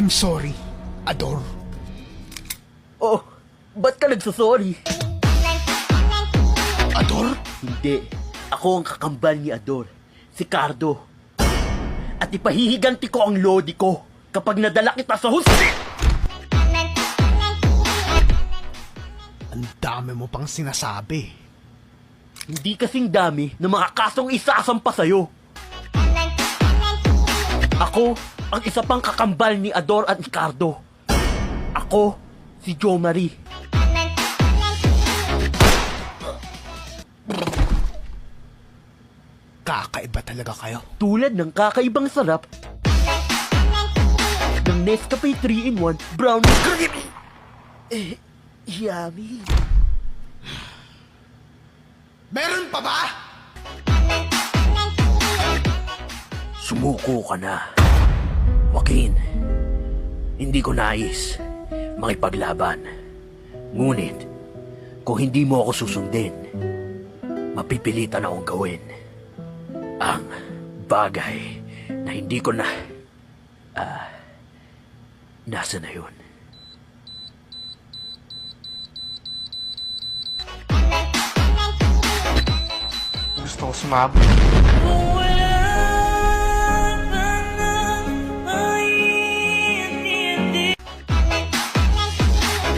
I'm sorry, Ador. Oh, ba't ka nagsasorry? Ador? Hindi. Ako ang kakambal ni Ador, si Cardo. At ipahihiganti ko ang lodi ko kapag nadala kita sa husti! Ang dami mo pang sinasabi. Hindi kasing dami ng mga kasong isasampa sa'yo. Ako ang isa pang kakambal ni Ador at Ricardo. Ako, si Jo Marie. Kakaiba talaga kayo. Tulad ng kakaibang sarap ng Nescafe 3-in-1 Brown Creamy. Yummy. Meron pa ba? Sumuko ka na. Joaquin, hindi ko nais makipaglaban. Ngunit, kung hindi mo ako susundin, mapipilitan akong gawin ang bagay na hindi ko na... nasa na yun? Gusto ko sumabot.